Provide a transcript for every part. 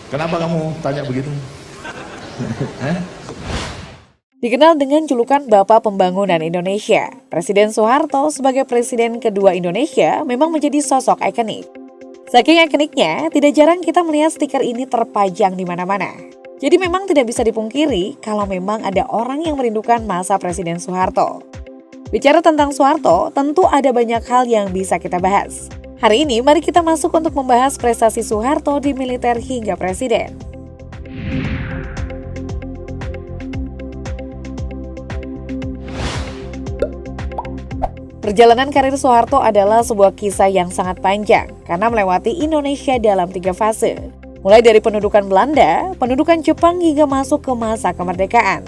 Kenapa kamu tanya begitu? Dikenal dengan julukan Bapak Pembangunan Indonesia, Presiden Soeharto sebagai presiden kedua Indonesia memang menjadi sosok ikonik. Saking ikoniknya, tidak jarang kita melihat stiker ini terpajang di mana-mana. Jadi memang tidak bisa dipungkiri kalau memang ada orang yang merindukan masa Presiden Soeharto. Bicara tentang Soeharto, tentu ada banyak hal yang bisa kita bahas. Hari ini, mari kita masuk untuk membahas prestasi Soeharto di militer hingga presiden. Perjalanan karir Soeharto adalah sebuah kisah yang sangat panjang karena melewati Indonesia dalam 3 fase. Mulai dari pendudukan Belanda, pendudukan Jepang hingga masuk ke masa kemerdekaan.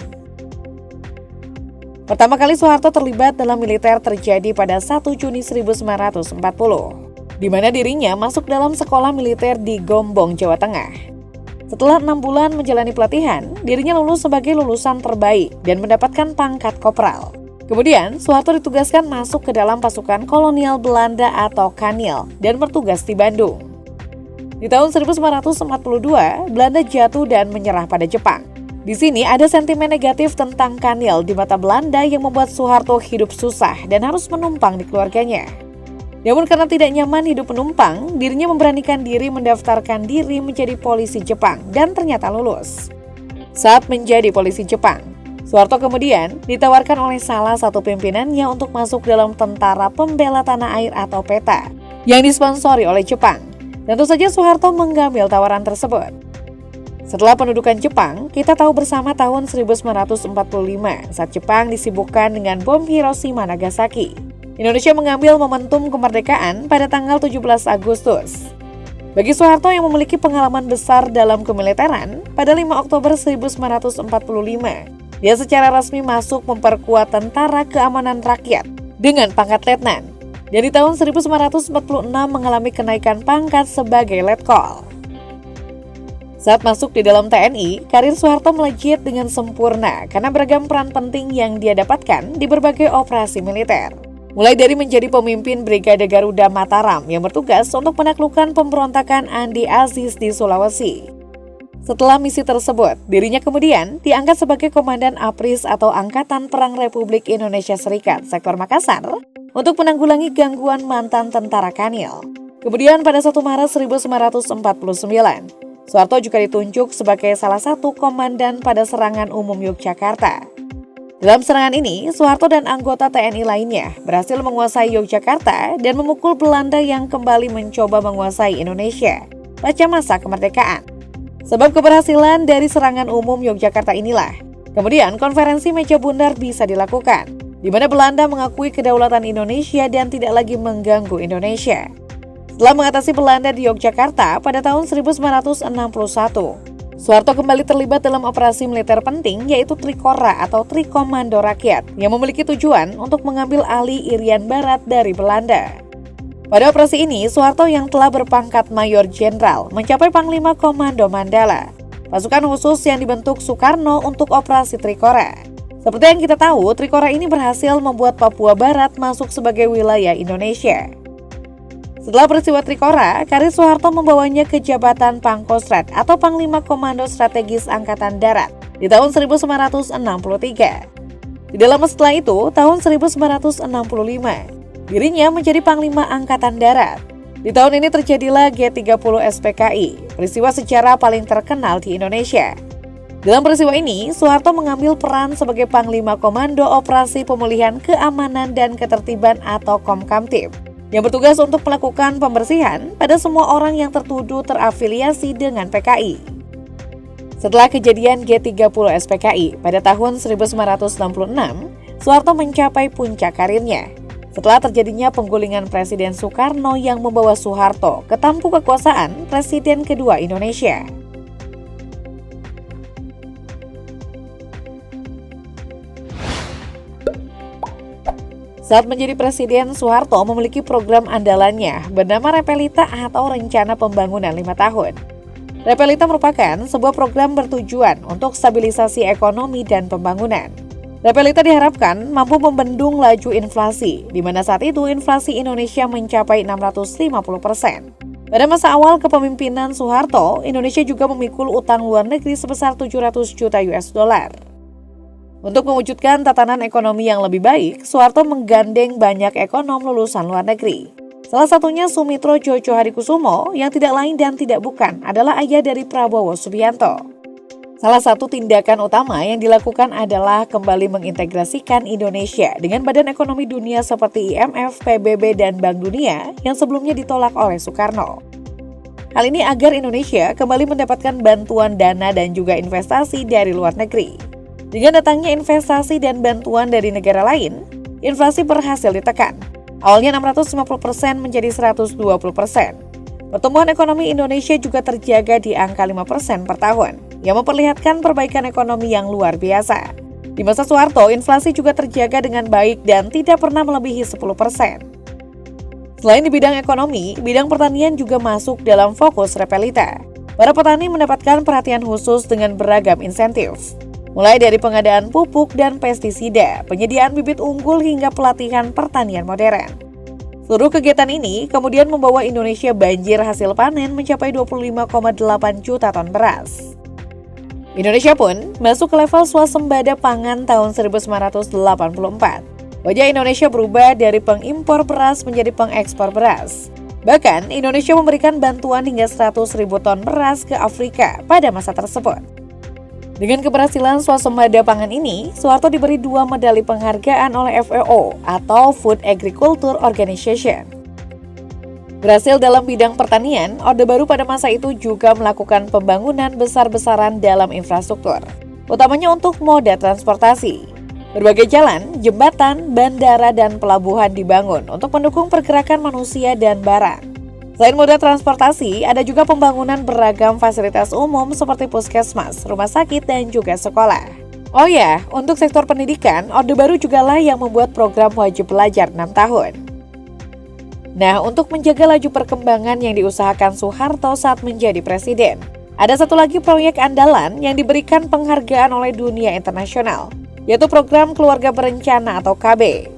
Pertama kali Soeharto terlibat dalam militer terjadi pada 1 Juni 1940, di mana dirinya masuk dalam sekolah militer di Gombong, Jawa Tengah. Setelah 6 bulan menjalani pelatihan, dirinya lulus sebagai lulusan terbaik dan mendapatkan pangkat kopral. Kemudian, Soeharto ditugaskan masuk ke dalam pasukan kolonial Belanda atau Kanil dan bertugas di Bandung. Di tahun 1942, Belanda jatuh dan menyerah pada Jepang. Di sini ada sentimen negatif tentang Kanil di mata Belanda yang membuat Soeharto hidup susah dan harus menumpang di keluarganya. Namun karena tidak nyaman hidup penumpang, dirinya memberanikan diri mendaftarkan diri menjadi polisi Jepang dan ternyata lulus. Saat menjadi polisi Jepang, Soeharto kemudian ditawarkan oleh salah satu pimpinannya untuk masuk dalam Tentara Pembela Tanah Air atau PETA yang disponsori oleh Jepang. Tentu saja Soeharto mengambil tawaran tersebut. Setelah pendudukan Jepang, kita tahu bersama tahun 1945 saat Jepang disibukkan dengan bom Hiroshima Nagasaki. Indonesia mengambil momentum kemerdekaan pada tanggal 17 Agustus. Bagi Soeharto yang memiliki pengalaman besar dalam kemiliteran, pada 5 Oktober 1945, dia secara resmi masuk memperkuat Tentara Keamanan Rakyat dengan pangkat letnan. Dan di tahun 1946 mengalami kenaikan pangkat sebagai letkol. Saat masuk di dalam TNI, karir Soeharto melejit dengan sempurna karena beragam peran penting yang dia dapatkan di berbagai operasi militer. Mulai dari menjadi pemimpin Brigade Garuda Mataram yang bertugas untuk menaklukkan pemberontakan Andi Aziz di Sulawesi. Setelah misi tersebut, dirinya kemudian diangkat sebagai Komandan APRIS atau Angkatan Perang Republik Indonesia Serikat Sektor Makassar untuk menanggulangi gangguan mantan tentara Kanil. Kemudian pada 1 Maret 1949, Soeharto juga ditunjuk sebagai salah satu komandan pada serangan umum Yogyakarta. Dalam serangan ini, Soeharto dan anggota TNI lainnya berhasil menguasai Yogyakarta dan memukul Belanda yang kembali mencoba menguasai Indonesia pasca masa kemerdekaan. Sebab keberhasilan dari serangan umum Yogyakarta inilah, kemudian konferensi meja bundar bisa dilakukan, di mana Belanda mengakui kedaulatan Indonesia dan tidak lagi mengganggu Indonesia. Setelah mengatasi Belanda di Yogyakarta pada tahun 1961, Soeharto kembali terlibat dalam operasi militer penting yaitu Trikora atau Trikomando Rakyat yang memiliki tujuan untuk mengambil alih Irian Barat dari Belanda. Pada operasi ini, Soeharto yang telah berpangkat Mayor Jenderal mencapai Panglima Komando Mandala, pasukan khusus yang dibentuk Soekarno untuk operasi Trikora. Seperti yang kita tahu, Trikora ini berhasil membuat Papua Barat masuk sebagai wilayah Indonesia. Setelah peristiwa Trikora, karir Soeharto membawanya ke jabatan Pangkostrat atau Panglima Komando Strategis Angkatan Darat di tahun 1963. Tidak lama setelah itu, tahun 1965, dirinya menjadi Panglima Angkatan Darat. Di tahun ini terjadilah G30 SPKI, peristiwa sejarah paling terkenal di Indonesia. Dalam peristiwa ini, Soeharto mengambil peran sebagai Panglima Komando Operasi Pemulihan Keamanan dan Ketertiban atau Komkamtib, yang bertugas untuk melakukan pembersihan pada semua orang yang tertuduh terafiliasi dengan PKI. Setelah kejadian G30 SPKI pada tahun 1966, Soeharto mencapai puncak karirnya. Setelah terjadinya penggulingan Presiden Soekarno yang membawa Soeharto ke tampuk kekuasaan Presiden kedua Indonesia. Saat menjadi presiden, Soeharto memiliki program andalannya bernama Repelita atau Rencana Pembangunan 5 tahun. Repelita merupakan sebuah program bertujuan untuk stabilisasi ekonomi dan pembangunan. Repelita diharapkan mampu membendung laju inflasi, di mana saat itu inflasi Indonesia mencapai 650%. Pada masa awal kepemimpinan Soeharto, Indonesia juga memikul utang luar negeri sebesar 700 juta US dollar. Untuk mewujudkan tatanan ekonomi yang lebih baik, Soeharto menggandeng banyak ekonom lulusan luar negeri. Salah satunya Sumitro Djojo Hadikusumo yang tidak lain dan tidak bukan adalah ayah dari Prabowo Subianto. Salah satu tindakan utama yang dilakukan adalah kembali mengintegrasikan Indonesia dengan Badan Ekonomi Dunia seperti IMF, PBB, dan Bank Dunia yang sebelumnya ditolak oleh Soekarno. Hal ini agar Indonesia kembali mendapatkan bantuan dana dan juga investasi dari luar negeri. Dengan datangnya investasi dan bantuan dari negara lain, inflasi berhasil ditekan. Awalnya 650% menjadi 120%. Pertumbuhan ekonomi Indonesia juga terjaga di angka 5% per tahun, yang memperlihatkan perbaikan ekonomi yang luar biasa. Di masa Soeharto, inflasi juga terjaga dengan baik dan tidak pernah melebihi 10%. Selain di bidang ekonomi, bidang pertanian juga masuk dalam fokus Repelita. Para petani mendapatkan perhatian khusus dengan beragam insentif. Mulai dari pengadaan pupuk dan pestisida, penyediaan bibit unggul hingga pelatihan pertanian modern. Seluruh kegiatan ini kemudian membawa Indonesia banjir hasil panen mencapai 25,8 juta ton beras. Indonesia pun masuk ke level swasembada pangan tahun 1984. Wajah Indonesia berubah dari pengimpor beras menjadi pengekspor beras. Bahkan, Indonesia memberikan bantuan hingga 100.000 ton beras ke Afrika pada masa tersebut. Dengan keberhasilan swasembada pangan ini, Soeharto diberi 2 medali penghargaan oleh FAO atau Food Agriculture Organization. Berhasil dalam bidang pertanian, Orde Baru pada masa itu juga melakukan pembangunan besar-besaran dalam infrastruktur, utamanya untuk moda transportasi. Berbagai jalan, jembatan, bandara, dan pelabuhan dibangun untuk mendukung pergerakan manusia dan barang. Selain moda transportasi, ada juga pembangunan beragam fasilitas umum seperti puskesmas, rumah sakit, dan juga sekolah. Oh ya, untuk sektor pendidikan, Orde Baru jugalah yang membuat program wajib belajar 6 tahun. Nah, untuk menjaga laju perkembangan yang diusahakan Soeharto saat menjadi presiden, ada satu lagi proyek andalan yang diberikan penghargaan oleh dunia internasional, yaitu program Keluarga Berencana atau KB.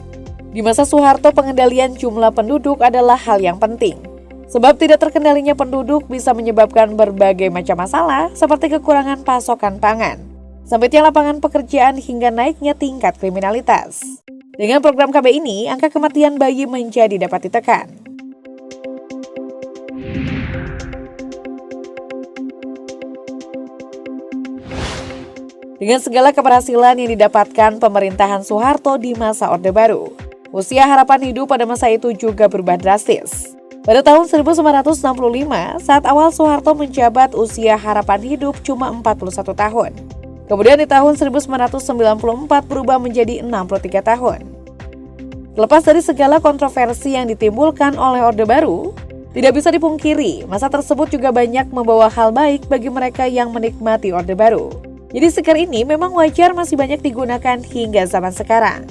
Di masa Soeharto, pengendalian jumlah penduduk adalah hal yang penting. Sebab tidak terkendalinya penduduk bisa menyebabkan berbagai macam masalah seperti kekurangan pasokan pangan, sempitnya lapangan pekerjaan hingga naiknya tingkat kriminalitas. Dengan program KB ini, angka kematian bayi menjadi dapat ditekan. Dengan segala keberhasilan yang didapatkan pemerintahan Soeharto di masa Orde Baru, usia harapan hidup pada masa itu juga berubah drastis. Pada tahun 1965, saat awal Soeharto menjabat, usia harapan hidup cuma 41 tahun. Kemudian di tahun 1994 berubah menjadi 63 tahun. Lepas dari segala kontroversi yang ditimbulkan oleh Orde Baru, tidak bisa dipungkiri, masa tersebut juga banyak membawa hal baik bagi mereka yang menikmati Orde Baru. Jadi stiker ini memang wajar masih banyak digunakan hingga zaman sekarang.